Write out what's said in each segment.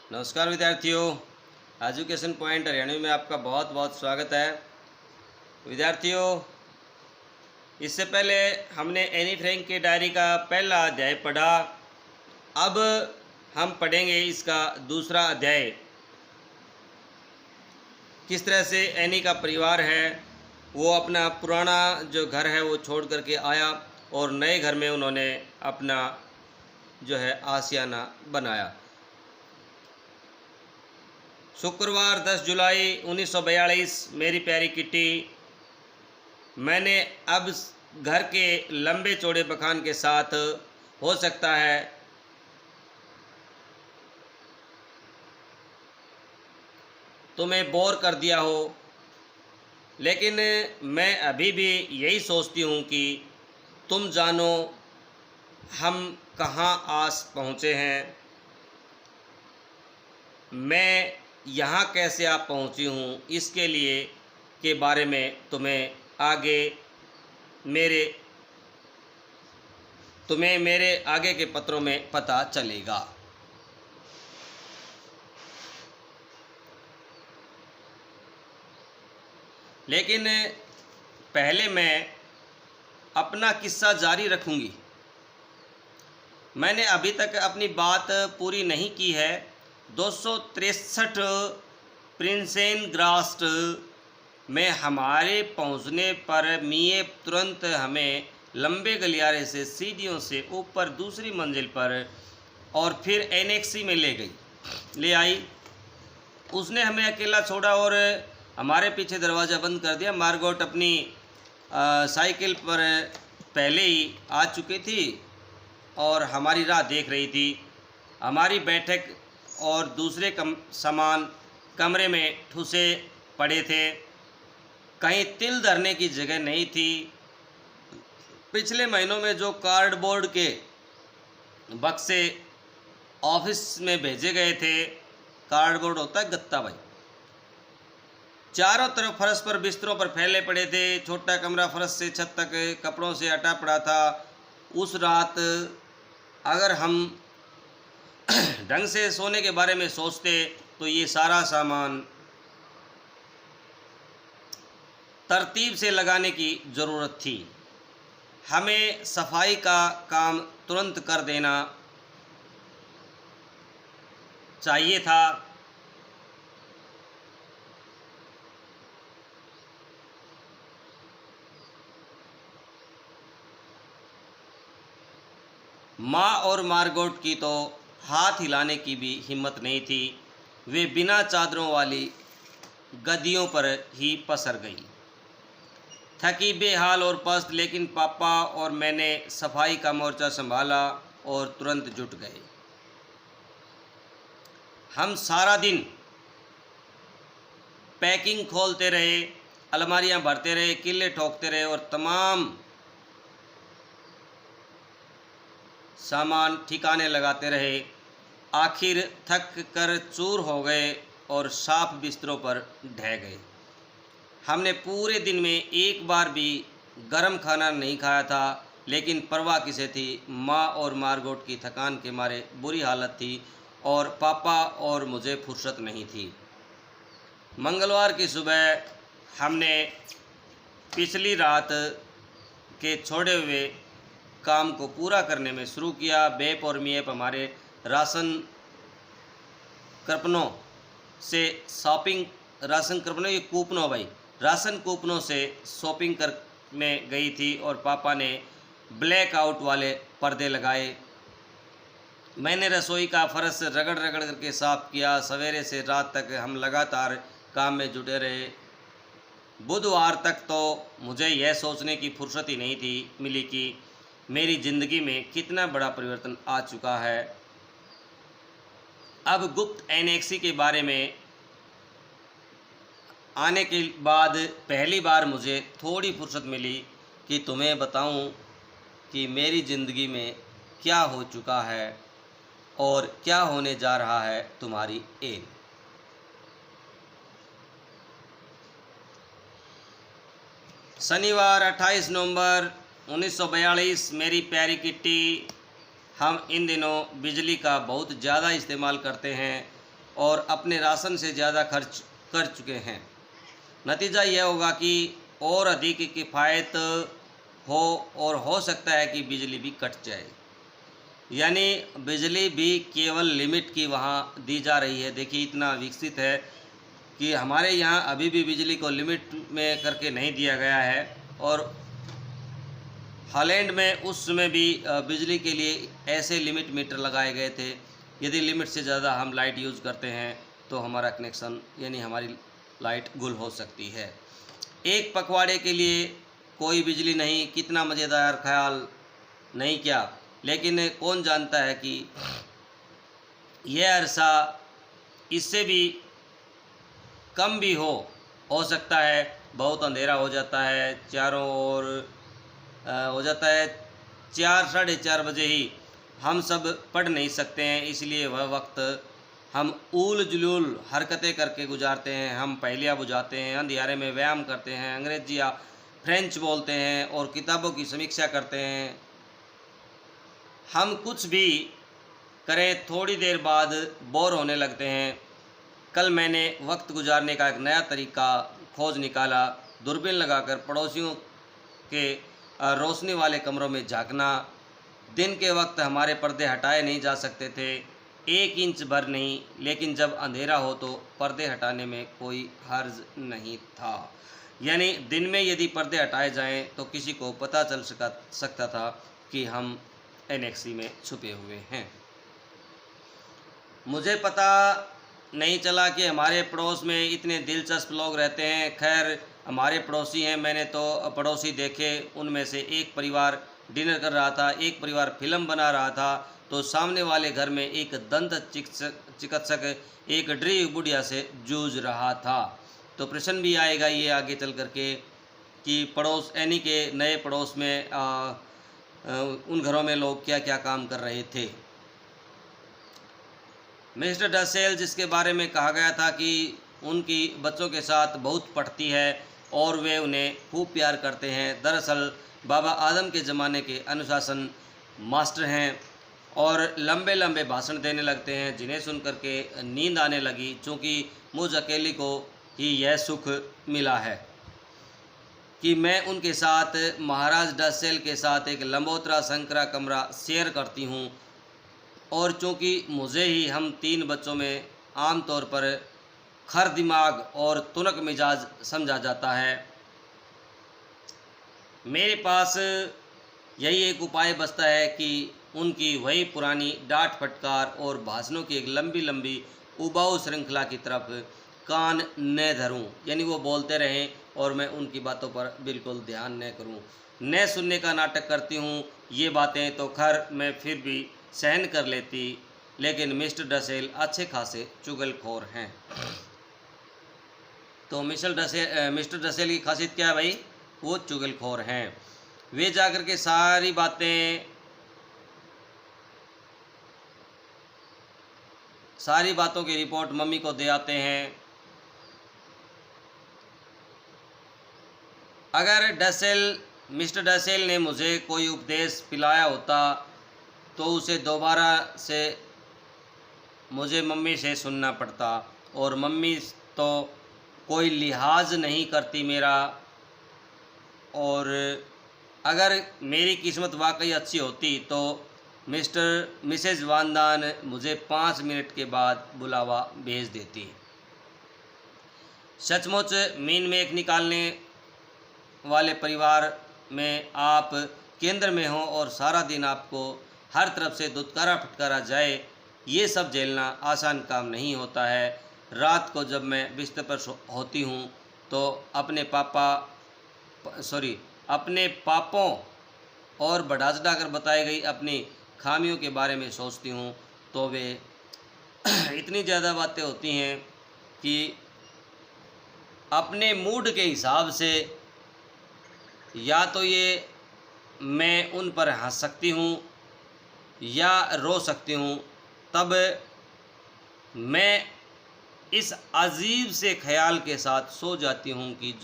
नमस्कार विद्यार्थियों, education point Haryanvi में आपका बहुत बहुत स्वागत है। विद्यार्थियों, इससे पहले हमने एनी फ्रैंक के डायरी का पहला अध्याय पढ़ा। अब हम पढ़ेंगे इसका दूसरा अध्याय। किस तरह से एनी का परिवार है वो अपना पुराना जो घर है वो छोड़ करके आया और नए घर में उन्होंने अपना जो है आशियाना बनाया। शुक्रवार 10 जुलाई 1942। मेरी प्यारी किट्टी, मैंने अब घर के लंबे चौड़े बखान के साथ हो सकता है तुम्हें बोर कर दिया हो, लेकिन मैं अभी भी यही सोचती हूँ कि तुम जानो हम कहाँ आज पहुँचे हैं, मैं यहाँ कैसे आप पहुँची हूँ, इसके लिए के बारे में तुम्हें मेरे आगे के पत्रों में पता चलेगा। लेकिन पहले मैं अपना किस्सा जारी रखूँगी। मैंने अभी तक अपनी बात पूरी नहीं की है। 263 प्रिंसेनग्रास्ट में हमारे पहुंचने पर मिए तुरंत हमें लंबे गलियारे से सीढ़ियों से ऊपर दूसरी मंजिल पर और फिर एनेक्सी में ले आई। उसने हमें अकेला छोड़ा और हमारे पीछे दरवाज़ा बंद कर दिया। मार्गोट अपनी साइकिल पर पहले ही आ चुकी थी और हमारी राह देख रही थी। हमारी बैठक और दूसरे सामान कमरे में ठुसे पड़े थे, कहीं तिल धरने की जगह नहीं थी। पिछले महीनों में जो कार्डबोर्ड के बक्से ऑफिस में भेजे गए थे, कार्डबोर्ड होता है गत्ता भाई, चारों तरफ फर्श पर बिस्तरों पर फैले पड़े थे। छोटा कमरा फर्श से छत तक कपड़ों से अटा पड़ा था। उस रात अगर हम ढंग से सोने के बारे में सोचते तो ये सारा सामान तरतीब से लगाने की ज़रूरत थी। हमें सफाई का काम तुरंत कर देना चाहिए था। माँ और मार्गोट की तो हाथ हिलाने की भी हिम्मत नहीं थी। वे बिना चादरों वाली गद्दियों पर ही पसर गई, थकी बेहाल और पस्त। लेकिन पापा और मैंने सफाई का मोर्चा संभाला और तुरंत जुट गए। हम सारा दिन पैकिंग खोलते रहे, अलमारियां भरते रहे, किले ठोकते रहे और तमाम सामान ठिकाने लगाते रहे। आखिर थक कर चूर हो गए और साफ बिस्तरों पर ढह गए। हमने पूरे दिन में एक बार भी गर्म खाना नहीं खाया था, लेकिन परवाह किसे थी। माँ और मार्गोट की थकान के मारे बुरी हालत थी और पापा और मुझे फुर्सत नहीं थी। मंगलवार की सुबह हमने पिछली रात के छोड़े हुए काम को पूरा करने में शुरू किया। बेप और मिएप हमारे राशन कृपनों से शॉपिंग करने गई थी और पापा ने ब्लैक आउट वाले पर्दे लगाए। मैंने रसोई का फर्श रगड़ रगड़ करके साफ किया। सवेरे से रात तक हम लगातार काम में जुटे रहे। बुधवार तक तो मुझे यह सोचने की फुर्सत ही नहीं मिली कि मेरी ज़िंदगी में कितना बड़ा परिवर्तन आ चुका है। अब गुप्त एनेक्सी के बारे में आने के बाद पहली बार मुझे थोड़ी फुर्सत मिली कि तुम्हें बताऊं कि मेरी ज़िंदगी में क्या हो चुका है और क्या होने जा रहा है तुम्हारी एन। शनिवार 28 नवंबर 1942। मेरी प्यारी किट्टी, हम इन दिनों बिजली का बहुत ज़्यादा इस्तेमाल करते हैं। और अपने राशन से ज़्यादा खर्च कर चुके हैं। नतीजा यह होगा कि और अधिक किफ़ायत हो और हो सकता है कि बिजली भी कट जाए, यानी बिजली भी केवल लिमिट की वहाँ दी जा रही है। देखिए इतना विकसित है कि हमारे यहाँ अभी भी बिजली को लिमिट में करके नहीं दिया गया है। और हॉलैंड में उस समय भी बिजली के लिए ऐसे लिमिट मीटर लगाए गए थे, यदि लिमिट से ज़्यादा हम लाइट यूज़ करते हैं तो हमारा कनेक्शन यानी हमारी लाइट गुल हो सकती है। एक पखवाड़े के लिए कोई बिजली नहीं, कितना मज़ेदार ख्याल नहीं क्या? लेकिन कौन जानता है कि यह अरसा इससे भी कम भी हो सकता है। बहुत अंधेरा हो जाता है, चारों ओर हो जाता है 4 साढ़े 4 बजे ही हम सब पढ़ नहीं सकते हैं, इसलिए वह वक्त हम ऊल जुलूल हरकतें करके गुजारते हैं। हम पहेलियाँ बुझाते हैं, अंधियारे में व्यायाम करते हैं, अंग्रेजी या फ्रेंच बोलते हैं और किताबों की समीक्षा करते हैं। हम कुछ भी करें थोड़ी देर बाद बोर होने लगते हैं। कल मैंने वक्त गुजारने का एक नया तरीका खोज निकाला, दूरबीन लगाकर पड़ोसियों के रोशनी वाले कमरों में झांकना। दिन के वक्त हमारे पर्दे हटाए नहीं जा सकते थे, 1 इंच भर नहीं, लेकिन जब अंधेरा हो तो पर्दे हटाने में कोई हर्ज नहीं था। यानी दिन में यदि पर्दे हटाए जाएं तो किसी को पता चल सकता था कि हम एनेक्सी में छुपे हुए हैं। मुझे पता नहीं चला कि हमारे पड़ोस में इतने दिलचस्प लोग रहते हैं। खैर हमारे पड़ोसी हैं, मैंने तो पड़ोसी देखे। उनमें से एक परिवार डिनर कर रहा था, एक परिवार फिल्म बना रहा था, तो सामने वाले घर में एक दंत चिकित्सक एक ड्री बुढ़िया से जूझ रहा था। तो प्रश्न भी आएगा ये आगे चल करके कि पड़ोस यानी के नए पड़ोस में उन घरों में लोग क्या क्या काम कर रहे थे। मिस्टर डसेल, जिसके बारे में कहा गया था कि उनकी बच्चों के साथ बहुत पढ़ती है और वे उन्हें खूब प्यार करते हैं, दरअसल बाबा आदम के ज़माने के अनुशासन मास्टर हैं और लंबे लंबे भाषण देने लगते हैं, जिन्हें सुनकर के नींद आने लगी, चूँकि मुझ अकेली को ही यह सुख मिला है कि मैं उनके साथ महाराज डसेल के साथ एक लंबोतरा संकरा कमरा शेयर करती हूँ। और चूँकि मुझे ही हम 3 बच्चों में आमतौर पर खर दिमाग और तुनक मिजाज समझा जाता है, मेरे पास यही एक उपाय बचता है कि उनकी वही पुरानी डांट फटकार और भाषणों की एक लंबी लंबी उबाऊ श्रृंखला की तरफ कान न धरूं, यानी वो बोलते रहें और मैं उनकी बातों पर बिल्कुल ध्यान न करूं, न सुनने का नाटक करती हूं। ये बातें तो खैर मैं फिर भी सहन कर लेती, लेकिन मिस्टर डसेल अच्छे खासे चुगलखोर हैं। तो मिस्टर डसेल की खासियत क्या है भाई? वो चुगलखोर हैं। वे जाकर के सारी बातों की रिपोर्ट मम्मी को दे आते हैं। अगर मिस्टर डसेल ने मुझे कोई उपदेश पिलाया होता तो उसे दोबारा से मुझे मम्मी से सुनना पड़ता, और मम्मी तो कोई लिहाज नहीं करती मेरा। और अगर मेरी किस्मत वाकई अच्छी होती तो मिसेज वानदान मुझे 5 मिनट के बाद बुलावा भेज देती। सचमुच मीन मेख निकालने वाले परिवार में आप केंद्र में हो और सारा दिन आपको हर तरफ से दुत्कारा फटकारा जाए, ये सब झेलना आसान काम नहीं होता है। रात को जब मैं बिस्तर पर होती हूँ तो अपने पापों और बढ़ा कर बताई गई अपनी खामियों के बारे में सोचती हूँ तो वे इतनी ज़्यादा बातें होती हैं कि अपने मूड के हिसाब से या तो ये मैं उन पर हंस सकती हूँ या रो सकती हूँ। तब मैं इस अजीब से ख्याल के साथ सो जाती हूँ कि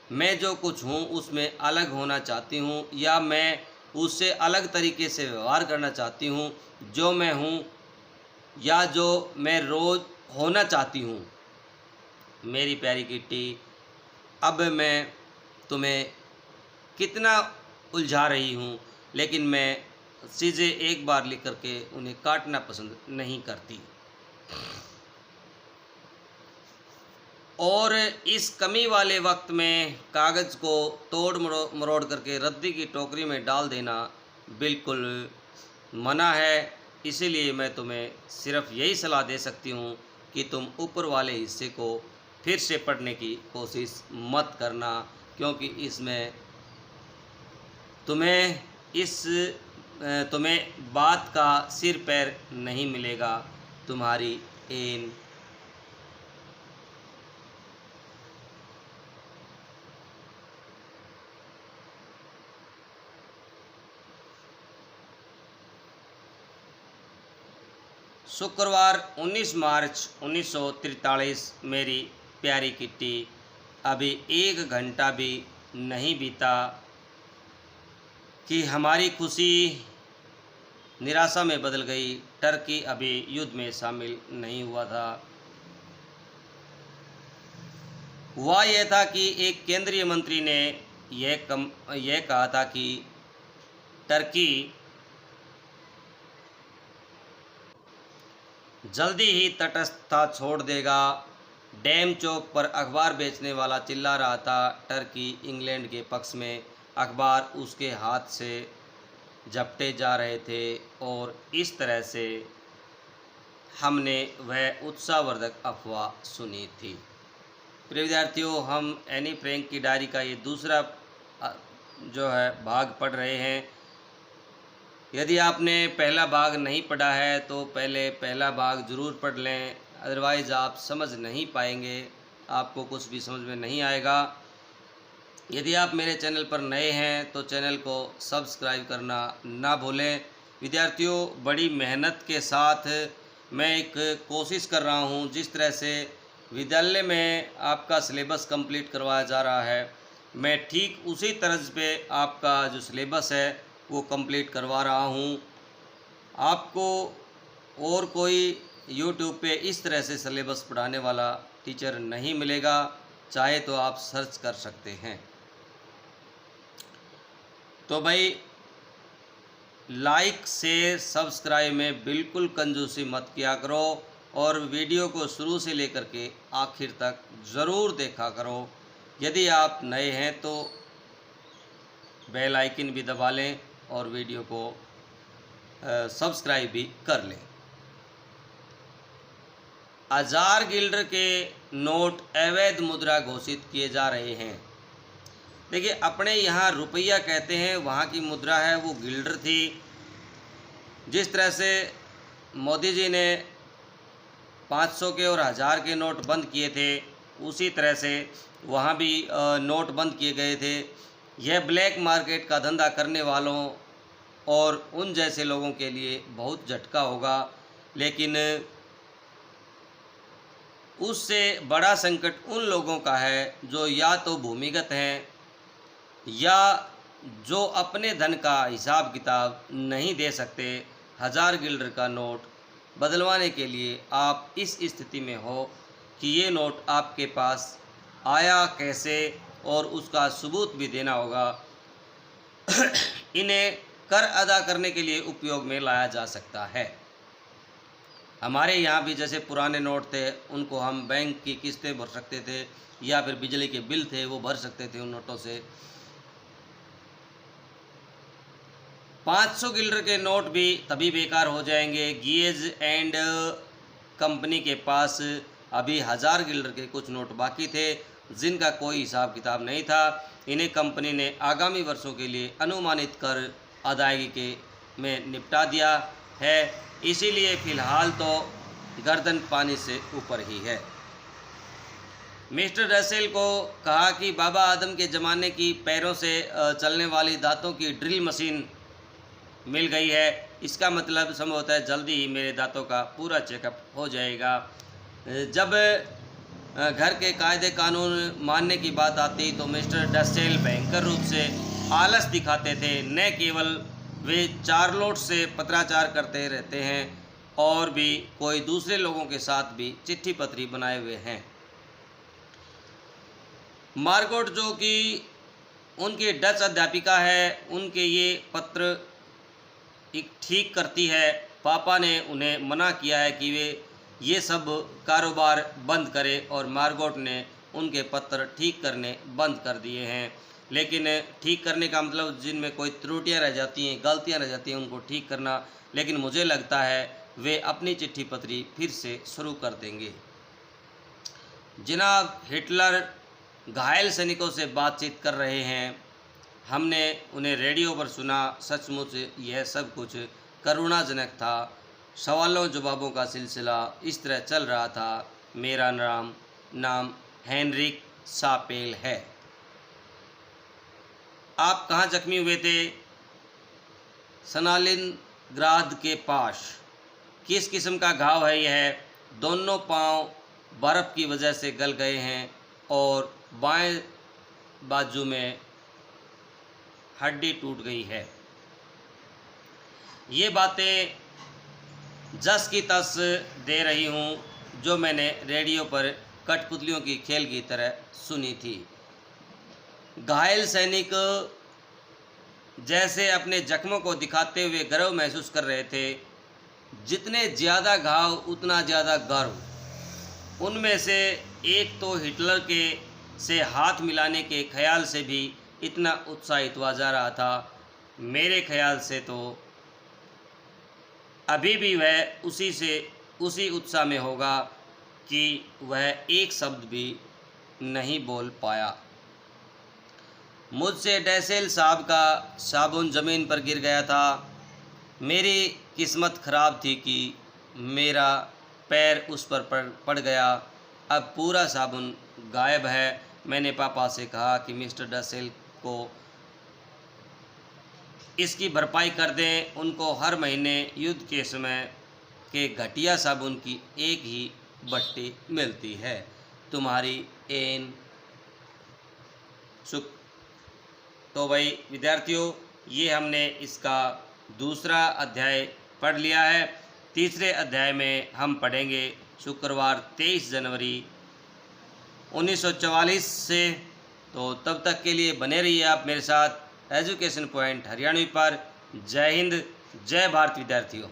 मैं जो कुछ हूँ उसमें अलग होना चाहती हूँ, या मैं उससे अलग तरीके से व्यवहार करना चाहती हूँ। जो मैं हूँ या जो मैं रोज़ होना चाहती हूँ। मेरी प्यारी किट्टी, अब मैं तुम्हें कितना उलझा रही हूँ, लेकिन मैं चीज़ें एक बार लिख कर के उन्हें काटना पसंद नहीं करती। और इस कमी वाले वक्त में कागज़ को तोड़ मरोड़ करके रद्दी की टोकरी में डाल देना बिल्कुल मना है। इसीलिए मैं तुम्हें सिर्फ़ यही सलाह दे सकती हूँ कि तुम ऊपर वाले हिस्से को फिर से पढ़ने की कोशिश मत करना, क्योंकि इसमें तुम्हें बात का सिर पैर नहीं मिलेगा। तुम्हारी इन शुक्रवार 19 मार्च 1943। मेरी प्यारी किट्टी, अभी 1 घंटा भी नहीं बीता कि हमारी खुशी निराशा में बदल गई। टर्की अभी युद्ध में शामिल नहीं हुआ था। हुआ यह था कि एक केंद्रीय मंत्री ने यह कहा था कि टर्की जल्दी ही तटस्थता छोड़ देगा। डैम चौक पर अखबार बेचने वाला चिल्ला रहा था, टर्की इंग्लैंड के पक्ष में। अखबार उसके हाथ से झपटे जा रहे थे और इस तरह से हमने वह उत्साहवर्धक अफवाह सुनी थी। प्रिय विद्यार्थियों, हम एनी फ्रैंक की डायरी का ये दूसरा जो है भाग पढ़ रहे हैं। यदि आपने पहला भाग नहीं पढ़ा है तो पहले पहला भाग ज़रूर पढ़ लें, अदरवाइज़ आप समझ नहीं पाएंगे, आपको कुछ भी समझ में नहीं आएगा। यदि आप मेरे चैनल पर नए हैं तो चैनल को सब्सक्राइब करना ना भूलें। विद्यार्थियों, बड़ी मेहनत के साथ मैं एक कोशिश कर रहा हूं, जिस तरह से विद्यालय में आपका सिलेबस कंप्लीट करवाया जा रहा है, मैं ठीक उसी तर्ज पे आपका जो सिलेबस है वो कंप्लीट करवा रहा हूं। आपको और कोई यूट्यूब पे इस तरह से सिलेबस पढ़ाने वाला टीचर नहीं मिलेगा, चाहे तो आप सर्च कर सकते हैं। तो भाई, लाइक शेयर सब्सक्राइब में बिल्कुल कंजूसी मत किया करो और वीडियो को शुरू से लेकर के आखिर तक ज़रूर देखा करो। यदि आप नए हैं तो बेल आइकन भी दबा लें और वीडियो को सब्सक्राइब भी कर लें। 1000 गिल्डर के नोट अवैध मुद्रा घोषित किए जा रहे हैं। देखिए, अपने यहाँ रुपया कहते हैं, वहाँ की मुद्रा है वो गिल्डर थी। जिस तरह से मोदी जी ने 500 के और 1000 के नोट बंद किए थे, उसी तरह से वहाँ भी नोट बंद किए गए थे। यह ब्लैक मार्केट का धंधा करने वालों और उन जैसे लोगों के लिए बहुत झटका होगा, लेकिन उससे बड़ा संकट उन लोगों का है जो या तो भूमिगत हैं या जो अपने धन का हिसाब किताब नहीं दे सकते। 1000 गिल्डर का नोट बदलवाने के लिए आप इस स्थिति में हो कि ये नोट आपके पास आया कैसे और उसका सबूत भी देना होगा। इन्हें कर अदा करने के लिए उपयोग में लाया जा सकता है। हमारे यहाँ भी जैसे पुराने नोट थे, उनको हम बैंक की किस्तें भर सकते थे या फिर बिजली के बिल थे वो भर सकते थे उन नोटों से। 500 गिल्डर के नोट भी तभी बेकार हो जाएंगे। गियज एंड कंपनी के पास अभी 1000 गिल्डर के कुछ नोट बाकी थे जिनका कोई हिसाब किताब नहीं था। इन्हें कंपनी ने आगामी वर्षों के लिए अनुमानित कर अदायगी के में निपटा दिया है। इसीलिए फ़िलहाल तो गर्दन पानी से ऊपर ही है। मिस्टर रसेल को कहा कि बाबा आदम के ज़माने की पैरों से चलने वाली दांतों की ड्रिल मशीन मिल गई है। इसका मतलब संभवतः है जल्दी ही मेरे दांतों का पूरा चेकअप हो जाएगा। जब घर के कायदे कानून मानने की बात आती तो मिस्टर डसेल भयंकर रूप से आलस दिखाते थे। न केवल वे चार्लोट से पत्राचार करते रहते हैं, और भी कोई दूसरे लोगों के साथ भी चिट्ठी पत्री बनाए हुए हैं। मार्गोट जो कि उनकी डच अध्यापिका है, उनके ये पत्र ठीक करती है। पापा ने उन्हें मना किया है कि वे ये सब कारोबार बंद करें और मार्गोट ने उनके पत्र ठीक करने बंद कर दिए हैं। लेकिन ठीक करने का मतलब जिनमें कोई त्रुटियां रह जाती हैं, गलतियां रह जाती हैं, उनको ठीक करना। लेकिन मुझे लगता है वे अपनी चिट्ठी पत्री फिर से शुरू कर देंगे। जनाब हिटलर घायल सैनिकों से बातचीत कर रहे हैं। हमने उन्हें रेडियो पर सुना। सचमुच यह सब कुछ करुणाजनक था। सवालों जवाबों का सिलसिला इस तरह चल रहा था। मेरा नाम हेनरिक सापेल है। आप कहाँ जख्मी हुए थे? स्टालिनग्राद के पास। किस किस्म का घाव है यह? दोनों पांव बर्फ़ की वजह से गल गए हैं और बाएं बाजू में हड्डी टूट गई है। ये बातें जस की तस दे रही हूँ जो मैंने रेडियो पर कठपुतलियों की खेल की तरह सुनी थी। घायल सैनिक जैसे अपने जख्मों को दिखाते हुए गर्व महसूस कर रहे थे। जितने ज़्यादा घाव उतना ज़्यादा गर्व। उनमें से एक तो हिटलर के से हाथ मिलाने के ख्याल से भी इतना उत्साहित हुआ जा रहा था। मेरे ख्याल से तो अभी भी वह उसी उत्साह में होगा कि वह एक शब्द भी नहीं बोल पाया। मुझसे डैसेल साहब का साबुन ज़मीन पर गिर गया था। मेरी किस्मत ख़राब थी कि मेरा पैर उस पर पड़ गया। अब पूरा साबुन गायब है। मैंने पापा से कहा कि मिस्टर डैसेल को इसकी भरपाई कर दें। उनको हर महीने युद्ध के समय के घटिया साबुन की एक ही बट्टी मिलती है। तुम्हारी एन सुख। तो भाई विद्यार्थियों, ये हमने इसका दूसरा अध्याय पढ़ लिया है। तीसरे अध्याय में हम पढ़ेंगे शुक्रवार 23 जनवरी 1944 से। तो तब तक के लिए बने रहिए आप मेरे साथ एजुकेशन पॉइंट हरियाणवी पर। जय हिंद, जय भारत विद्यार्थियों।